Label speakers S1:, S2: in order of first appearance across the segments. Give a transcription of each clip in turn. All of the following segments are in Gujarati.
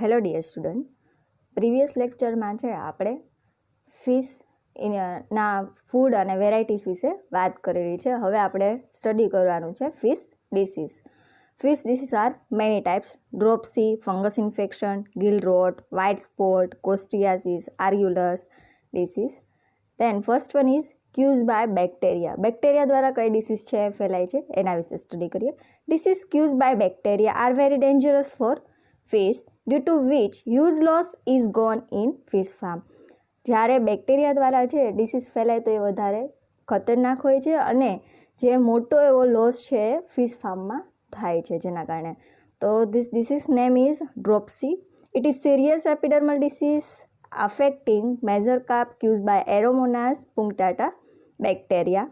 S1: હેલો ડિયર સ્ટુડન્ટ, પ્રીવિયસ લેક્ચરમાં છે આપણે ફિશ ના ફૂડ અને વેરાયટીઝ વિશે વાત કરેલી છે. હવે આપણે સ્ટડી કરવાનું છે fish disease. Fish disease are many types: dropsy, fungus infection, gill rot, white spot, costiasis, argulus disease. Then first one is cause by bacteria. Bacteria દ્વારા કઈ ડિસીઝ છે ફેલાય છે એના વિશે સ્ટડી કરીએ. Disease cause by bacteria are very dangerous for fish, due to which huge loss is gone in fish farm. જ્યારે બેક્ટેરિયા દ્વારા છે ડિસીઝ ફેલાય તો એ વધારે ખતરનાક હોય છે અને જે મોટો એવો લોસ છે ફિશ ફાર્મમાં થાય છે જેના કારણે. તો this disease name is dropsy. It is serious epidermal disease affecting major carp cause by Aeromonas punctata bacteria.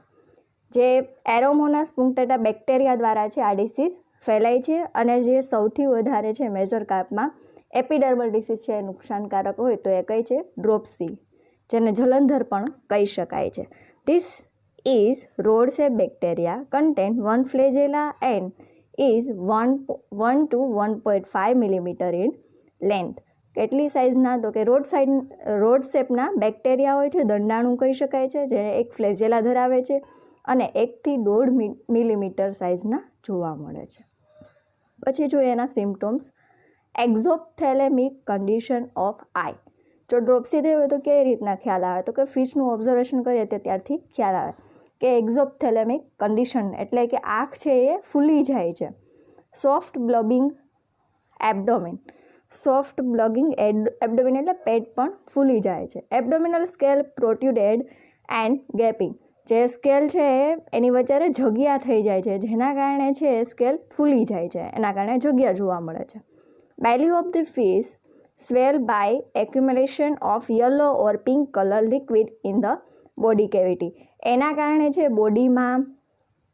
S1: જે એરોમોનાસ પુંક્ટાટા બેક્ટેરિયા દ્વારા છે આ ડિસીઝ ફેલાય છે અને જે સૌથી વધારે છે મેજર કાર્પમાં એપિડર્મલ ડિસીઝ છે નુકસાનકારક હોય તો એ કઈ છે ડ્રોપસી, જેને જલંધર પણ કહી શકાય છે. This is rod shape bacteria contain one flagella and is 1 to 1.5 millimetre in length. કેટલી સાઇઝના? તો કે રોડ શેપના બેક્ટેરિયા હોય છે, દંડાણું કહી શકાય છે, જે એક ફ્લેજેલા ધરાવે છે અને 1 થી 1.5 મિલીમીટર સાઇઝના જોવા મળે છે. પછી જોઈએ એના સિમ્પટોમ્સ. એક્ઝોપ્થેલેમિક કન્ડિશન ઓફ આઈ. જો ડ્રોપસી થઈ હોય તો કઈ રીતના ખ્યાલ આવે? તો કે ફિશનું ઓબ્ઝર્વેશન કરીએ તો ત્યારથી ખ્યાલ આવે કે એક્ઝોપ્થેલેમિક કન્ડિશન એટલે કે આંખ છે એ ફૂલી જાય છે. Soft bulging abdomen. Soft bulging abdomen એટલે પેટ પણ ફૂલી જાય છે. Abdominal scale protruded and gaping. જે સ્કેલ છે એની વચ્ચે જગ્યા થઈ જાય છે જેના કારણે છે સ્કેલ ફૂલી જાય છે, એના કારણે જગ્યા જોવા મળે છે. Belly of the fish swell by accumulation of yellow or pink colour liquid in the body cavity. એના કારણે છે બોડીમાં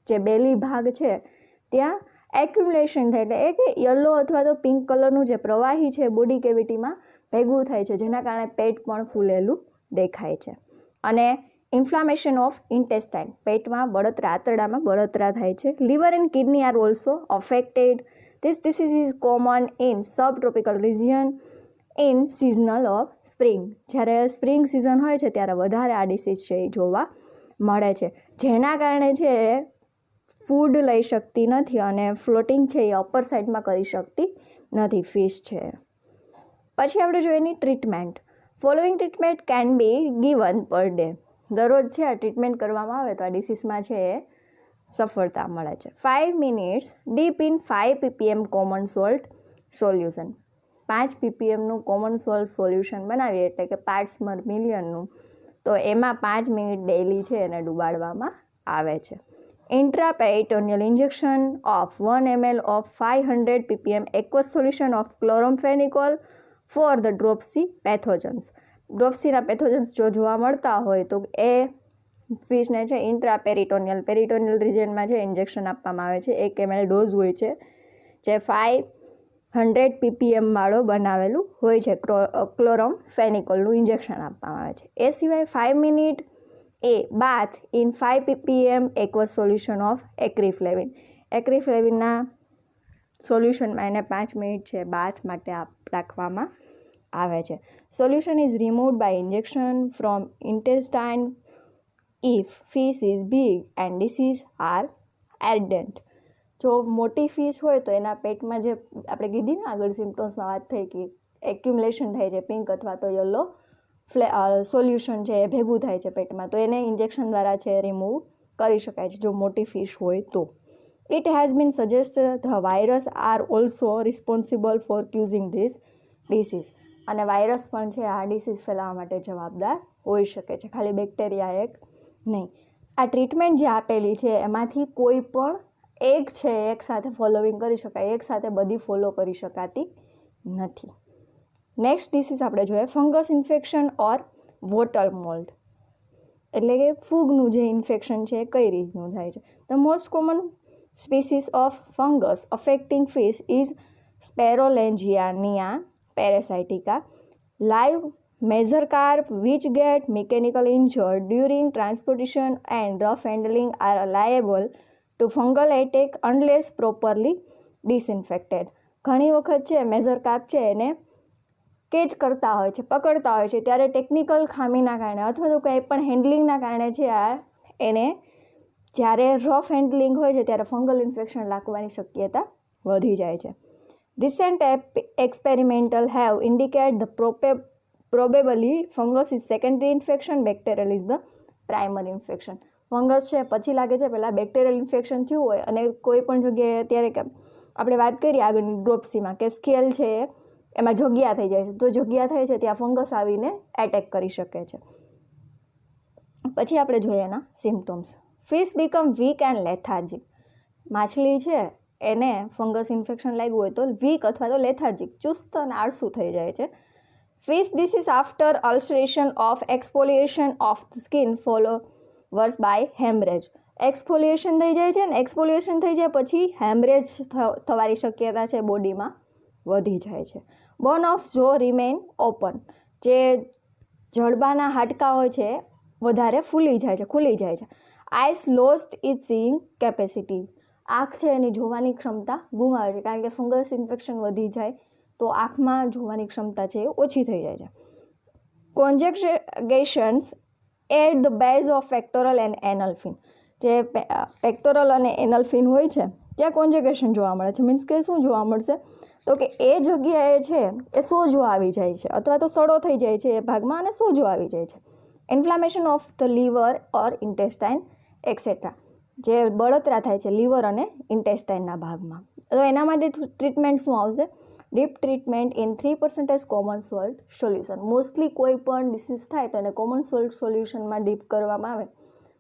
S1: જે બેલી ભાગ છે ત્યાં એક્યુમ્યુલેશન થાય એટલે કે યલો અથવા તો પિંક કલરનું જે પ્રવાહી છે બોડી કેવિટીમાં ભેગું થાય છે જેના કારણે પેટ પણ ફૂલેલું દેખાય છે. અને ઇન્ફ્લામેશન ઓફ ઇન્ટેસ્ટાઇન. પેટમાં બળતરા, આંતરડામાં બળતરા થાય છે. Liver and kidney are also affected. This disease is common in subtropical region in seasonal of spring. જ્યારે સ્પ્રિંગ સિઝન હોય છે ત્યારે વધારે આ ડિસીઝ છે એ જોવા મળે છે, જેના કારણે છે ફૂડ લઈ શકતી નથી અને ફ્લોટિંગ છે એ અપર સાઇડમાં કરી શકતી નથી ફિશ છે. પછી આપણે જોઈએ એની treatment. Following treatment can be given per day. દરરોજ છે આ ટ્રીટમેન્ટ કરવામાં આવે તો આ ડિસીઝમાં છે એ સફળતા મળે છે. 5 minutes dip in 5 ppm common salt solution. 5 ppmનું કોમન સોલ્ટ સોલ્યુશન બનાવીએ એટલે કે પાર્ટ્સ પર મિલિયનનું, તો એમાં 5 મિનિટ ડેઇલી છે એને ડુબાડવામાં આવે છે. Intraperitoneal injection of 1 ml of 500 ppm aqueous solution of chloramphenicol for the dropsy pathogens. ડ્રોપસીના પેથોજન્સ જો જોવા મળતા હોય તો એ ફિશને છે પેરિટોનિયલ રિજિયનમાં છે ઇન્જેક્શન આપવામાં આવે છે. 1 ml ડોઝ હોય છે જે 500 ppm વાળો બનાવેલું હોય છે. ક્લોરોમ્ફેનિકોલનું ઇન્જેક્શન આપવામાં આવે છે. એ સિવાય 5 મિનિટ એ bath in 5 ppm aqueous solution of acriflavine. એક્રીફ્લેવિનના સોલ્યુશનમાં એને 5 મિનિટ છે બાથ માટે રાખવામાં આવે છે. Solution is removed by injection from intestine if fish is big and disease are ardent. જો મોટી ફિશ હોય તો એના પેટમાં જે આપણે કીધી ને આગળ સિમ્પટોમ્સમાં વાત થઈ કે એક્યુમ્યુલેશન થાય છે પિંક અથવા તો યલો સોલ્યુશન છે એ ભેગું થાય છે પેટમાં, તો એને ઇન્જેક્શન દ્વારા છે રિમૂવ કરી શકાય છે જો મોટી ફિશ હોય તો. It has been suggested the virus are also responsible for causing this disease. અને વાયરસ પણ છે આ ડિસીઝ ફેલાવવા માટે જવાબદાર હોઈ શકે છે, ખાલી બેક્ટેરિયા એક નહીં. આ ટ્રીટમેન્ટ જે આપેલી છે એમાંથી કોઈ પણ એક છે એક સાથે ફોલોવિંગ કરી શકાય, એક સાથે બધી ફોલો કરી શકાતી નથી. નેક્સ્ટ ડિસીઝ આપણે જોઈએ ફંગસ ઇન્ફેક્શન ઓર વોટર મોલ્ડ. એટલે કે ફૂગનું જે ઇન્ફેક્શન છે એ કઈ રીતનું થાય છે. The most common species of fungus affecting fish is saprolegnia parasitica. Live major carp which get mechanically injured during transportation and rough handling are liable to fungal attack unless properly disinfected. ઘણી વખત છે મેજર કાર્પ છે એને કેચ કરતા હોય છે, પકડતા હોય છે, ત્યારે ટેકનિકલ ખામીના કારણે અથવા તો કંઈ પણ હેન્ડલિંગના કારણે છે એને જ્યારે રફ હેન્ડલિંગ હોય છે ત્યારે ફંગલ ઇન્ફેક્શન લાગવાની શક્યતા વધી જાય છે. Recent experimental have indicate the probably fungus is secondary infection, bacterial is the primary infection. Fungus છે પછી લાગે છે પહેલાં બેક્ટેરિયલ ઇન્ફેક્શન થયું હોય અને કોઈ પણ જગ્યાએ અત્યારે કે આપણે વાત કરીએ આગળની ડ્રોપ્સીમાં કે સ્કેલ છે એમાં જગ્યા થઈ જાય છે, તો જગ્યા થાય છે ત્યાં ફંગસ આવીને એટેક કરી શકે છે. પછી આપણે જોઈએ એના symptoms. Fish become weak and lethargic. માછલી છે એને ફંગસ ઇન્ફેક્શન લાગ્યું હોય તો વીક અથવા તો લેથાર્જિક, ચુસ્ત અને આળસું થઈ જાય છે. Fish disease after ulceration of exfoliation of the skin followers by haemorrhage. Exfoliation થઈ જાય છે ને એક્સફોલિએશન થઈ જાય પછી હેમરેજ થવાની શક્યતા છે બોડીમાં વધી જાય છે. બોન ઓફ જો રિમેન ઓપન. જે જડબાના હાડકાં હોય છે વધારે ફૂલી જાય છે, ખુલી જાય છે. Eyes lost it seeing capacity. આંખ છે એની જોવાની ક્ષમતા ગુમાવે છે કારણ કે ફંગસ ઇન્ફેક્શન વધી જાય તો આંખમાં જોવાની ક્ષમતા છે એ ઓછી થઈ જાય છે. Congestions at the base of pectoral and anal fin. જે પેક્ટોરલ અને એનલ ફિન હોય છે ત્યાં કોન્જેક્શન જોવા મળે છે. મીન્સ કે શું જોવા મળશે તો કે એ જગ્યાએ છે એ સોજો આવી જાય છે અથવા તો સડો થઈ જાય છે એ ભાગમાં અને સોજો આવી જાય છે. Inflammation of the liver or intestine etcetera. જે બળતરા થાય છે લીવર અને ઇન્ટેસ્ટાઇનના ભાગમાં, તો એના માટે ટ્રીટમેન્ટ શું આવશે? Deep treatment in 3% common salt solution. Mostly કોઈ પણ ડિસીઝ થાય તો એને કોમન સોલ્ટ સોલ્યુશનમાં ડીપ કરવામાં આવે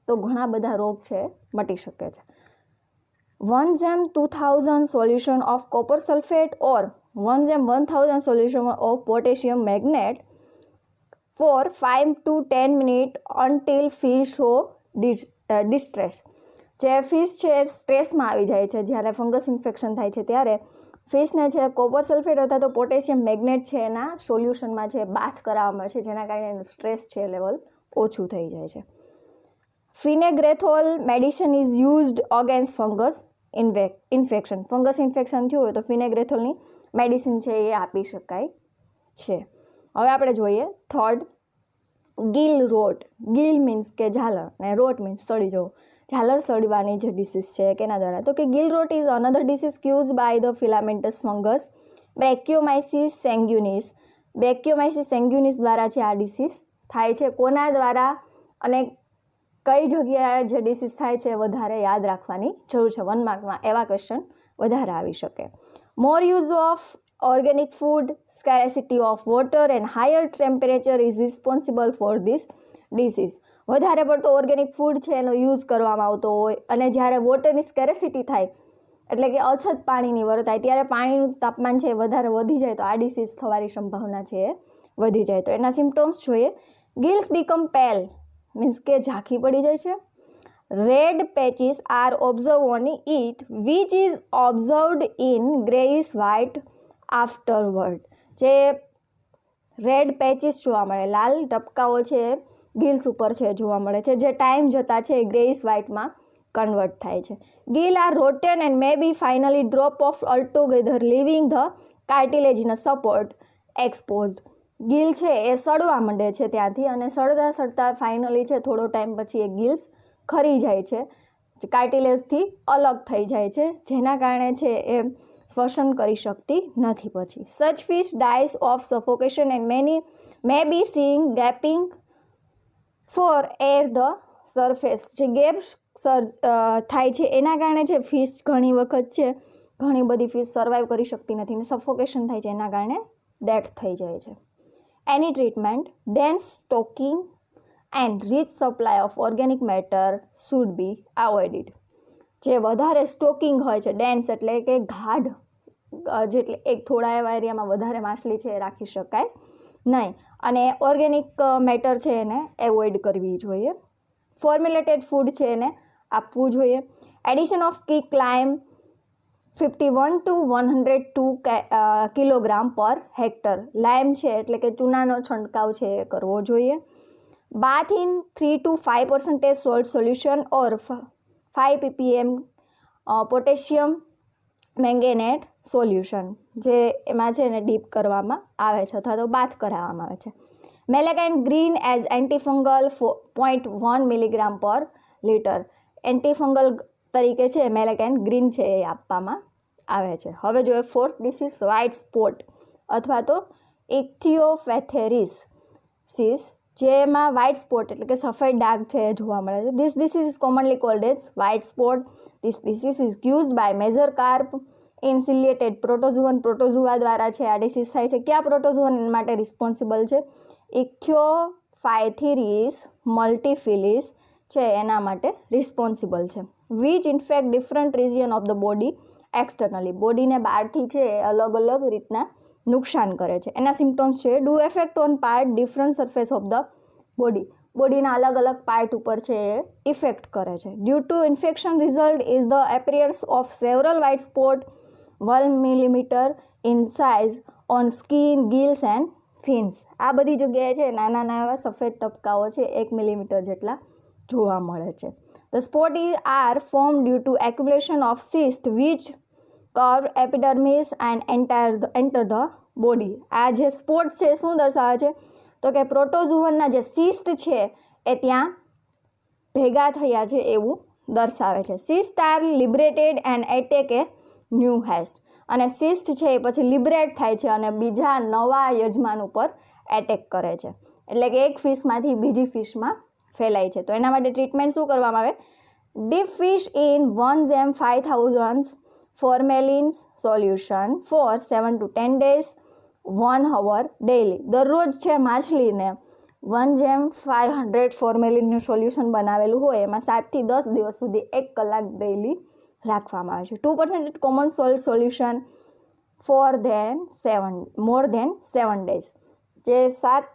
S1: તો ઘણા બધા રોગ છે મટી શકે છે. 1/2000 solution of copper sulphate or 1/1000 solution of potassium magnet for 5 to 10 minutes until fish show distress. જે ફિશ છે સ્ટ્રેસમાં આવી જાય છે જ્યારે ફંગસ ઇન્ફેક્શન થાય છે ત્યારે ફિશને છે કોપર સલ્ફેટ અથવા તો પોટેશિયમ મેગ્નેટ છે એના સોલ્યુશનમાં છે બાથ કરાવવામાં છે જેના કારણે એનું સ્ટ્રેસ છે લેવલ ઓછું થઈ જાય છે. ફિનેગ્રેથોલ medicine is used against fungus infection. Fungus infection થયું હોય તો ફિનેગ્રેથોલની મેડિસિન છે એ આપી શકાય છે. હવે આપણે જોઈએ થર્ડ, ગિલ રોટ. ગિલ મીન્સ કે ઝાલર ને રોટ મીન્સ સડી જવું. ઝાલર સડવાની જે ડિસીઝ છે કેના દ્વારા? તો કે gill rot is another disease cause by the filamentous fungus branchiomyces sanguinis. Branchiomyces sanguinis દ્વારા છે આ ડિસીઝ થાય છે. કોના દ્વારા અને કઈ જગ્યાએ જે ડિસીઝ થાય છે વધારે યાદ રાખવાની જરૂર છે. 1 માર્કમાં એવા ક્વેશ્ચન વધારે આવી શકે. More use of organic food, scarcity of water and higher temperature is responsible for this disease. વધારે પડતો ઓર્ગેનિક ફૂડ છે એનો યુઝ કરવામાં આવતો હોય અને જ્યારે વોટરની સ્કેરેસિટી થાય એટલે કે અછત પાણીની થાય ત્યારે પાણીનું તાપમાન છે વધારે વધી જાય તો આ ડિસીઝ થવાની સંભાવના છે એ વધી જાય. તો એના સિમ્પટમ્સ જોઈએ. ગિલ્સ બીકમ પેલ મીન્સ કે ઝાંખી પડી જાય છે. Red patches are observe on it which is observed in greyish white afterward. જે રેડ પેચીસ જોવા મળે, લાલ ટપકાઓ છે ગિલ્સ ઉપર છે જોવા મળે છે જે ટાઈમ જતાં છે ગ્રેઇશ વ્હાઇટમાં કન્વર્ટ થાય છે. Gill are rotten and may be finally drop off altogether leaving the cartilaginous support exposed. Gill છે એ સડવા માંડે છે ત્યાંથી અને સડતા ફાઇનલી છે થોડો ટાઈમ પછી એ ગિલ્સ ખરી જાય છે, કાર્ટિલેજથી અલગ થઈ જાય છે જેના કારણે છે એ શ્વસન કરી શકતી નથી પછી. Such fish dies of suffocation and many may be seeing gaping for air the surface. જે ગેપ થાય છે એના કારણે છે ફિશ ઘણી વખત છે ઘણી બધી ફિશ સર્વાઈવ કરી શકતી નથી અને સફોકેશન થાય છે એના કારણે ડેથ થઈ જાય છે. એની treatment dense stocking and rich supply of organic matter should be avoided. જે વધારે સ્ટોકિંગ હોય છે, ડેન્સ એટલે કે ગાઢ, જેટલે એક થોડા એવા એરિયામાં વધારે માછલી છે એ રાખી શકાય નહીં અને ઓર્ગેનિક મેટર છે એને એવોઇડ કરવી જોઈએ. ફોર્મ્યુલેટેડ ફૂડ છે એને આપવું જોઈએ. Addition of quick lime 51 to 102 kilogram per hectare. Lime છે એટલે કે ચૂનાનો છંટકાવ છે એ કરવો જોઈએ. Bath in 3 to 5% salt solution or 5 ppm potassium manganate solution, જે એમાં છે એને ડીપ કરવામાં આવે છે અથવા તો બાથ કરાવવામાં આવે છે. મેલેકાઇન ગ્રીન એઝ એન્ટીફંગલ 0.1 મિલીગ્રામ પર લીટર. એન્ટીફંગલ તરીકે છે મેલેકાઇન ગ્રીન છે એ આપવામાં આવે છે. હવે જોઈએ ફોર્થ ડિસીઝ વ્હાઇટ સ્પોટ અથવા તો ઇક્થિયોફેથેરિસિસ, જેમાં વ્હાઇટ સ્પોટ એટલે કે સફેદ ડાઘ છે એ જોવા મળે છે. This disease is commonly called as white spot. This disease is caused by major carp in ciliated protozoan. Protozoa દ્વારા છે આ ડિસીઝ થાય છે. કયા પ્રોટોઝુઅન માટે રિસ્પોન્સિબલ છે? ઇક્થિયોફાયથિરિસ મલ્ટીફિલિસ છે એના માટે રિસ્પોન્સિબલ છે. Which in fact different region of the body externally. બોડીને બહારથી છે એ અલગ અલગ રીતના નુકસાન કરે છે. એના સિમ્ટમ્સ છે do effect on part different surface of the body. બોડીના અલગ અલગ પાર્ટ ઉપર છે એ ઇફેક્ટ કરે છે. Due to infection result is the appearance of several white spot 1 millimetre in size on skin, gills and fins. આ બધી જગ્યાએ છે નાના નાના એવા સફેદ ટપકાઓ છે 1 મિલીમીટર જેટલા જોવા મળે છે. The spot are form due to accumulation of cyst which curve epidermis and enter the body. આ જે સ્પોટ છે શું દર્શાવે છે? તો કે પ્રોટોઝુઅનના જે સિસ્ટ છે એ ત્યાં ભેગા થયા છે એવું દર્શાવે છે. Cyst are liberated and attack a new host. અને સિસ્ટ છે એ પછી લિબરેટ થાય છે અને બીજા નવા યજમાન ઉપર એટેક કરે છે. એટલે કે એક ફિશમાંથી બીજી ફિશમાં ફેલાય છે. તો એના માટે ટ્રીટમેન્ટ શું કરવામાં આવે? Deep fish in 1/5000 formalin solution four 7 to 10 days 1 hour daily. દરરોજ છે માછલીને 1/500 ફોર્મેલિનનું સોલ્યુશન બનાવેલું હોય એમાં 7 થી 10 દિવસ સુધી 1 કલાક ડેઇલી રાખવામાં આવે છે. 2% કોમન સોલ્ટ સોલ્યુશન મોર દેન 7 days. જે 7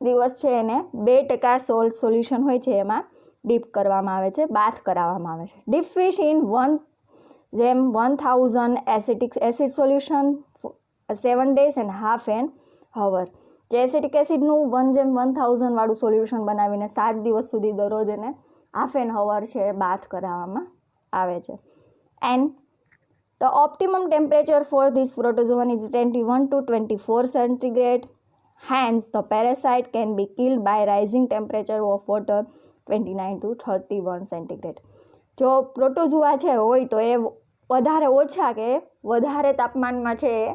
S1: દિવસ છે એને 2% સોલ્ટ સોલ્યુશન હોય છે એમાં ડીપ કરવામાં આવે છે, બાથ કરાવવામાં આવે છે. Deep fish in 1/1000 acetic acid solution 7 days and half an hour. જે એસિટિક એસિડનું 1/1000 વાળું સોલ્યુશન બનાવીને 7 દિવસ સુધી દરરોજ એને હાફ એન અવર છે બાથ કરાવવામાં આવે છે. And the optimum temperature for this protozoan is 21 to 24 centigrade. Hence, the parasite can be killed by rising temperature of water 29 to 31 centigrade. જો પ્રોટોઝુઆ છે હોય તો એ વધારે ઓછા કે વધારે તાપમાનમાં છે એ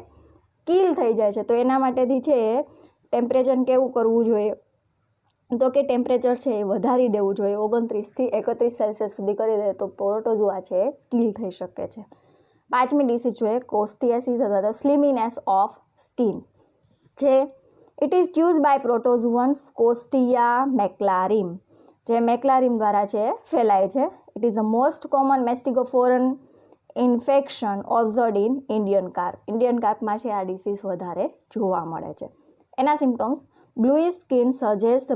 S1: કિલ થઈ જાય છે. તો એના માટેથી છે એ ટેમ્પરેચર કેવું કરવું જોઈએ? તો કે ટેમ્પરેચર છે એ વધારી દેવું જોઈએ. 29 થી 31 સેલ્સિયસ સુધી કરી દે તો પ્રોટોઝુઆ છે એ કિલ થઈ શકે છે. 5મી ડિસીઝ જોઈએ કોસ્ટિયાસિસ અથવા તો સ્લિમીનેસ ઓફ સ્કિન. જે it is cause by protozoans costia મેક્લારિમ. જે મેક્લારિમ દ્વારા છે ફેલાય છે. It is the most common mastigophoran infection observed in Indian carp. Indian કાર્પમાં છે આ ડિસીઝ વધારે જોવા મળે છે. એના symptoms bluish skin suggest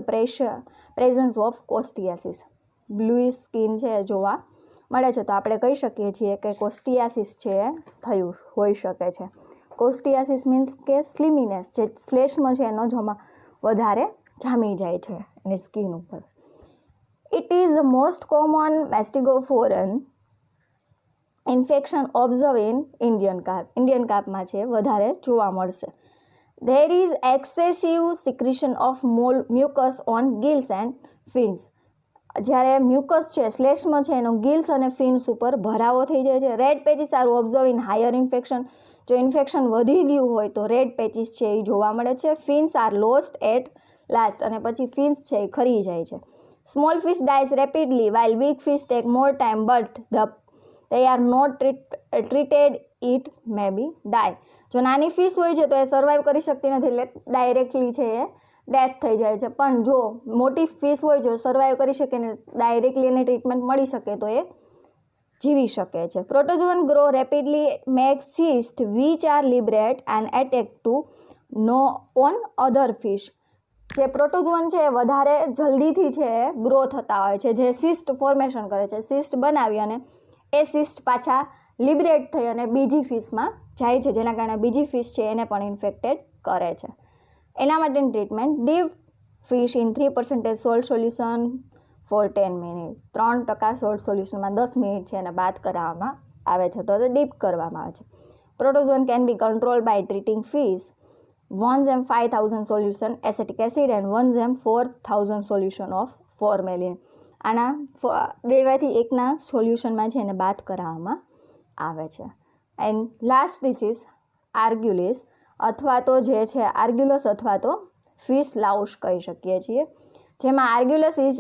S1: presence of costiasis. Bluish skin છે જોવા મળે છે તો આપણે કહી શકીએ છીએ કે કોસ્ટિયાસિસ છે થયું હોઈ શકે છે. કોસ્ટિયાસિસ મીન્સ કે સ્લિમીનેસ, જે શ્લેષ્મ છે એનો જોમાં વધારે જામી જાય છે એની સ્કિન ઉપર. It is the most common mastigophoran infection observe in Indian carp. Indian કાર્પમાં છે વધારે જોવા મળશે. There is excessive secretion of mucus on gills and fins. જ્યારે મ્યુકસ છે શ્લેષ્મ છે એનો ગિલ્સ અને ફિન્સ ઉપર ભરાવો થઈ જાય છે. Red patches are observe in higher infection. જો ઇન્ફેક્શન વધી ગયું હોય તો રેડ પેચીસ છે એ જોવા મળે છે. Fins are lost at last. અને પછી ફિન્સ છે એ ખરી જાય છે. Small fish dies rapidly while big fish take more time but they are not treated it may be die. જો નાની ફિશ હોય છે તો એ સર્વાઈવ કરી શકતી નથી એટલે ડાયરેક્ટલી છે એ ડેથ થઈ જાય છે. પણ જો મોટી ફિશ હોય જો સર્વાઈવ કરી શકે ને ડાયરેક્ટલી એને ટ્રીટમેન્ટ મળી શકે તો એ જીવી શકે છે. Protozoan grow rapidly make cyst which are liberate and attack to no on other fish. જે પ્રોટોઝોઅન છે એ વધારે જલ્દીથી છે ગ્રો થતા હોય છે, જે સિસ્ટ ફોર્મેશન કરે છે. સિસ્ટ બનાવી અને એ સિસ્ટ પાછા લિબરેટ થઈ અને બીજી ફિશમાં જાય છે, જેના કારણે બીજી ફિશ છે એને પણ ઇન્ફેક્ટેડ કરે છે. એના માટેની treatment deep fish in 3% salt solution four 10 minute. 3% salt સોલ્યુશનમાં 10 મિનિટ છે એને બાદ કરાવવામાં આવે છે તો ડીપ કરવામાં આવે છે. Protozoan can be controlled by treating fish 1 gem 5000 solution acetic acid and 1 gem 4000 solution of formalin. આના બેમાંથી એકના સોલ્યુશનમાં છે એને બાદ કરાવવામાં આવે છે. એન્ડ લાસ્ટ ડિસીઝ આર્ગ્યુલિસ અથવા તો જે છે આર્ગ્યુલસ અથવા તો ફિશ લાઉશ કહી શકીએ છીએ, જેમાં આર્ગ્યુલસ ઇઝ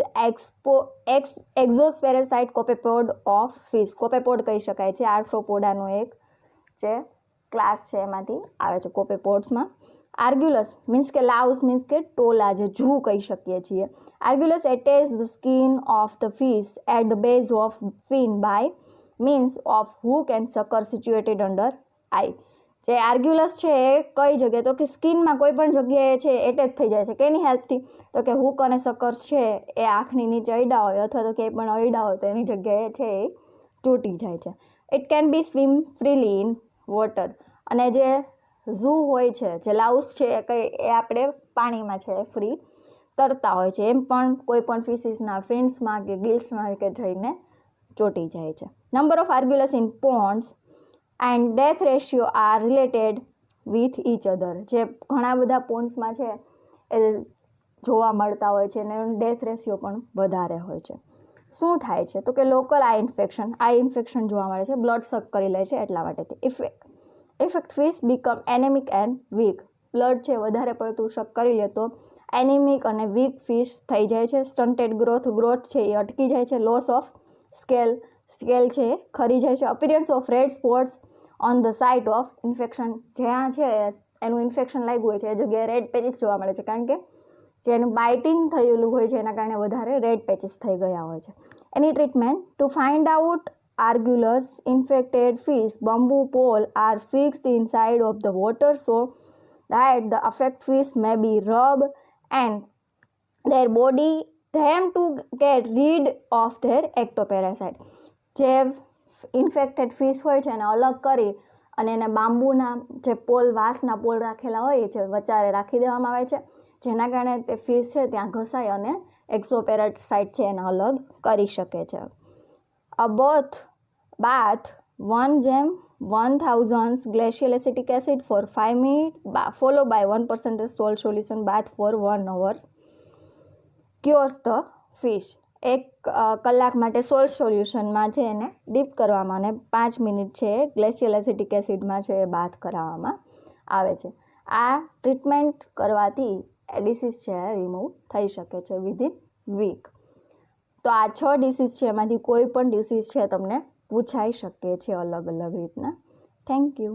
S1: એક્ઝોસ્પેરેસાઇટ કોપેપોડ ઓફ ફિશ. કોપેપોડ કહી શકાય છે, આર્થ્રોપોડાનો એક જે ક્લાસ છે એમાંથી આવે છે કોપેપોડ્સમાં. આર્ગ્યુલસ મીન્સ કે લાઉસ મીન્સ કે ટોલા, જે જૂ કહી શકીએ છીએ. Argulus attach the skin of the fish at the base of fin by means of hook and sucker situated under eye. જે આર્ગ્યુલસ છે એ કઈ જગ્યાએ, તો કે સ્કિનમાં કોઈ પણ જગ્યાએ છે એટેચ થઈ જાય છે. કેની હેલ્પથી? તો કે હુક અને સકર્સ છે એ આંખની નીચે અડ્યા હોય અથવા તો ક્યાંય પણ અડ્યા હોય તો એની જગ્યાએ છે એ તૂટી જાય છે. It can be swim freely in water. અને જે ઝૂ હોય છે, જે લાઉસ છે એ આપણે પાણીમાં છે ફ્રી તરતા હોય છે, એમ પણ કોઈ પણ ફિશિસના ફિન્સમાં કે ગિલ્સમાં કે જઈને ચોંટી જાય છે. Number of argulus in ponds and death ratio are related with each other. જે ઘણા બધા પોન્ડ્સમાં છે એ જોવા મળતા હોય છે અને ડેથ રેશિયો પણ વધારે હોય છે. શું થાય છે? તો કે લોકલ આઈ ઇન્ફેક્શન જોવા મળે છે, બ્લડ સક કરી લે છે એટલા માટેથી. Effect fish become anaemic and weak. Blood છે વધારે પડતું શક કરી લે તો એનિમિક અને વીક ફિશ થઈ જાય છે. સ્ટન્ટેડ ગ્રોથ છે એ અટકી જાય છે. લોસ ઓફ સ્કેલ છે એ ખરી જાય છે. Appearance of red spots on the site of infection. જ્યાં છે એનું ઇન્ફેક્શન લાગ્યું હોય છે એ જગ્યાએ રેડ પેચીસ જોવા મળે છે, કારણ કે જેનું બાઇટિંગ થયેલું હોય છે એના કારણે વધારે રેડ પેચીસ થઈ ગયા હોય છે. એની treatment to find out argulus infected fish, bamboo pole are fixed inside of the water so that the affected fish may be rubbed and their body them to get rid of their ectoparasite. જે ઇન્ફેક્ટેડ ફિશ હોય છે એને અલગ કરી અને એને બાંબુના જે વાંસના પોલ રાખેલા હોય છે વચારે રાખી દેવામાં આવે છે, જેના કારણે તે ફિશ છે ત્યાં ઘસાય અને એક્સોપેરાસાઇટ છે એને અલગ કરી શકે છે. A bath 1 gem 1000 glacial acetic acid for 5 minutes followed by 1% salt solution bath for 1 hour cures the fish. 1 કલાક માટે સોલ્ટ સોલ્યુશનમાં છે એને ડીપ કરવામાં અને 5 મિનિટ છે ગ્લેશિયલ એસિટિક એસિડમાં છે એ બાથ કરાવવામાં આવે છે. આ ટ્રીટમેન્ટ કરવાથી ડિસીઝ છે રિમૂવ થઈ શકે છે વિધિન વીક. તો આ 6 ડિસીઝ છે એમાંથી કોઈ પણ ડિસીઝ છે તમને પૂછાઈ શકે છે અલગ અલગ રીતના. Thank you.